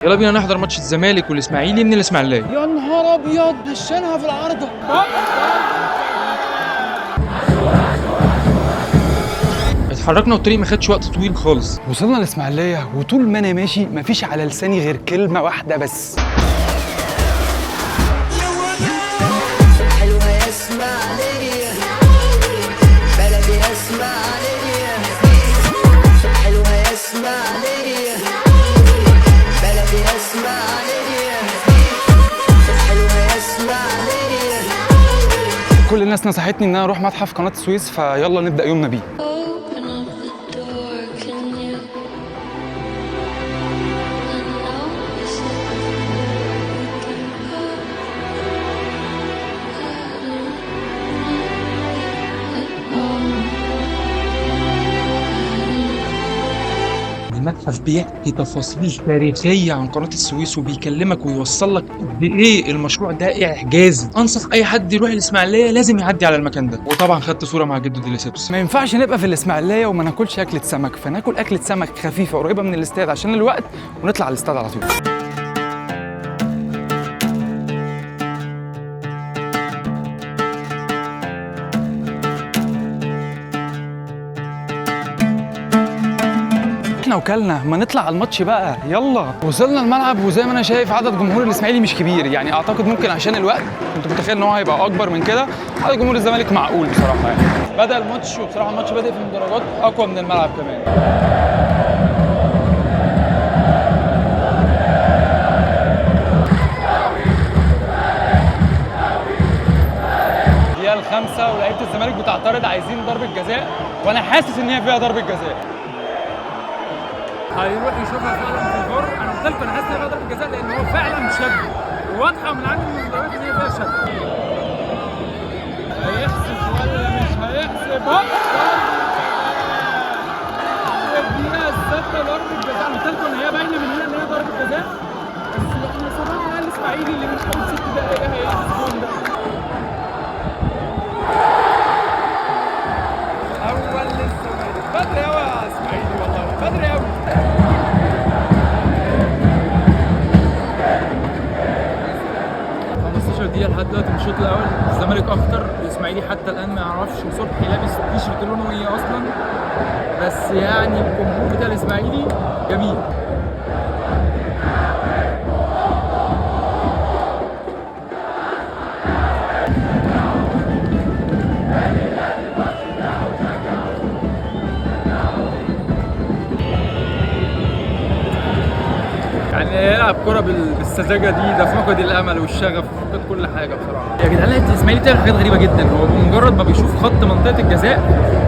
يلا بينا نحضر ماتش الزمالك والاسماعيلي من الاسماعيليه. يا نهار ابيض، هشانها في العارضه. اتحركنا والطريق ما خدش وقت طويل خالص. وصلنا الاسماعيليه وطول ما انا ماشي مفيش على لساني غير كلمه واحده بس. حلوة يا اسماعيلية، بلدي يا اسماعيلية، حلوة يا اسماعيلية، بلدي يا اسماعيلية، حلوة يا اسماعيلية. كل الناس نصحتني ان انا اروح متحف قناه السويس، فيلا نبدا يومنا بيه. Open up the door, can you? I know it's المتحف بيحكي تفاصيل تاريخيه عن قناه السويس وبيكلمك ويوصل لك قد ايه المشروع ده اعجازي. انصح اي حد يروح الاسماعيليه لازم يعدي على المكان ده. وطبعا خدت صوره مع جدو ديليسيبس. ما ينفعش نبقى في الاسماعيليه وما ناكلش اكله سمك، فناكل اكله سمك خفيفه قريبه من الاستاد عشان الوقت، ونطلع على الاستاد على طول. احنا وكلنا، ما نطلع على الماتش بقى يلا. وصلنا الملعب وزي ما انا شايف عدد جمهور الاسماعيلي مش كبير، يعني اعتقد ممكن عشان الوقت كنت متخيل ان هو هيبقى اكبر من كده. عدد جمهور الزمالك معقول بصراحه يعني. بدا الماتش وبصراحه الماتش بادئ في المدرجات اقوى من الملعب كمان. الدقيقه الخامسه ولاعيبه الزمالك بتعترض، عايزين ضربه جزاء، وانا حاسس ان هي فيها ضربه جزاء. هيروح يشوفها فعلا في الفار. انا قلت لكم انا حاسس ان هي ضربه جزاء لان هو فعلا شد، وواضحه من عدد المباريات ان هي فيها شد. هيحسب ولا مش هيحسب؟ هوب الدقيقه السادسه ضربه جزاء. انا قلت لكم ان هي باينه من هنا ان هي ضربه جزاء، بس احنا صراحه على الاسماعيلي اللي مش خمس ست دقايق هيحسب الجون ده. اول للزمالك بدري قوي يا اسماعيلي، والله بدري قوي. 15 دقيقة لحد دلوقتي من الشوط الأول، الزمالك أخطر، الإسماعيلي حتى الآن ما يعرفش صبحي لابس تيشيرت لونه إيه أصلا، بس يعني الجمهور بتاع الإسماعيلي جميل. يعني يلعب كرة بالسذاجة دي، ده فقد الأمل والشغف وفقد كل حاجة بصراحة. يا جدعان لعيبة الإسماعيلي بتعمل حاجات غريبة جدا. هو بمجرد ما بيشوف خط منطقة الجزاء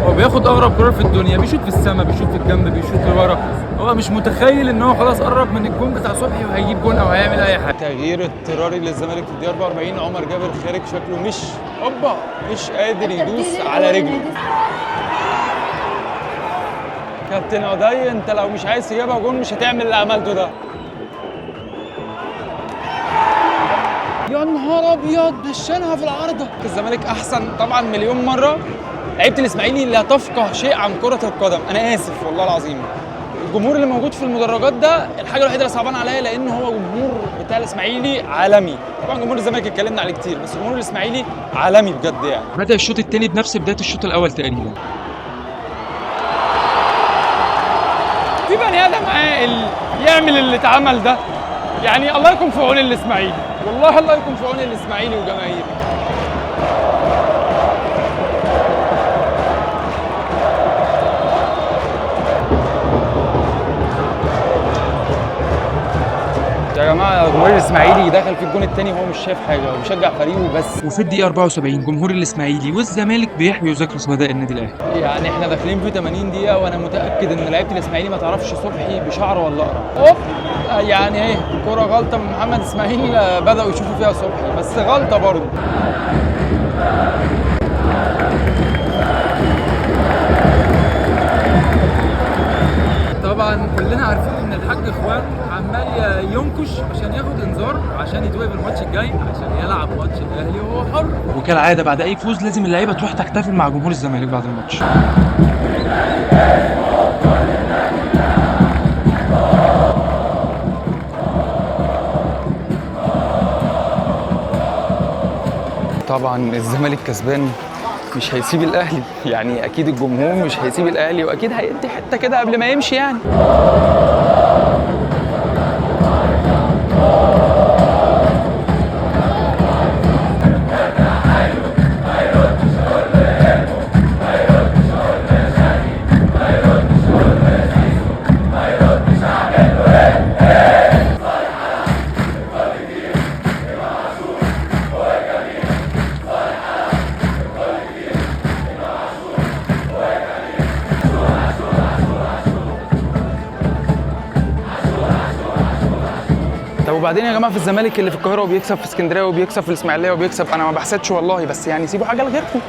هو بياخد أغرب كرة في الدنيا، بيشوط في السماء، بيشوط في الجنب، بيشوط لورا. هو مش متخيل إن هو خلاص قرب من الجون بتاع صبحي وهيجيب جون أو هيعمل أي حاجة. تغيير اضطراري للزمالك في الدقيقه 44. عمر جابر خارج، شكله مش قادر يدوس على رجله. كابتن عدي، انت لو مش عايز تجيبها جون مش هتعمل اللي عملته ده. يا نهار ابيض، هشانها في العارضه. الزمالك احسن طبعا مليون مره. لعيبه الاسماعيلي لا تفقه شيء عن كره القدم، انا اسف والله العظيم. الجمهور اللي موجود في المدرجات ده الحاجه الوحيده اللي صعبان عليا، لان هو جمهور بتاع الاسماعيلي عالمي. طبعا جمهور الزمالك اتكلمنا عليه كتير، بس جمهور الاسماعيلي عالمي بجد يعني. بدا الشوط الثاني بنفس بدايه الشوط الاول تقريبا. في بني ادم عاقل يعمل اللي اتعمل ده؟ يعني الله يكون في عون الاسماعيلي، والله الله يكون في عون الاسماعيلي وجماهيره. يا جماعه جمهور الاسماعيلي دخل في الجون الثاني وهو مش شايف حاجه، هو بيشجع فريقه بس. وفي الدقيقه 74 جمهور الاسماعيلي والزمالك بيحيوا ذكرى شهداء النادي الاهلي. يعني احنا داخلين في 80 دقيقة وانا متأكد ان لعيبة الاسماعيلي ما تعرفش صبحي بشعر ولا قرع. اوب، يعني ايه كرة غلطة من محمد اسماعيل، بدأوا يشوفوا فيها صبحي بس غلطة برضه. طبعا كلنا عارفين ان الحاج اخوان عمال ينكش عشان ياخد انذار عشان يتوقف الماتش الجاي عشان يلعب ماتش الاهلي وهو حر. وكالعاده بعد اي فوز لازم اللعيبه تروح تحتفل مع جمهور الزمالك بعد الماتش. طبعا الزمالك كسبان مش هيسيب الاهلي، يعني اكيد الجمهور مش هيسيب الاهلي واكيد هيدي حته كده قبل ما يمشي يعني. طب وبعدين يا جماعه في الزمالك اللي في القاهره وبيكسب في اسكندريه وبيكسب في الاسماعيليه وبيكسب، انا ما بحسدش والله، بس يعني سيبوا حاجه لغيركم.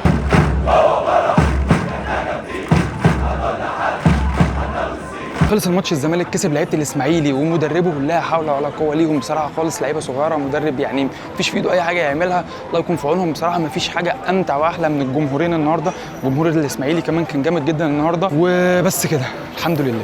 خلص الماتش، الزمالك كسب، لعيبه الاسماعيلي ومدربه لا حول ولا قوه ليهم بصراحه خالص، لعيبه صغيره، مدرب يعني مفيش في ايده اي حاجه يعملها، الله يكون في عونهم بصراحه. مفيش حاجه امتع واحلى من الجمهورين النهارده، جمهور الاسماعيلي كمان كان جامد جدا النهارده، وبس كده الحمد لله.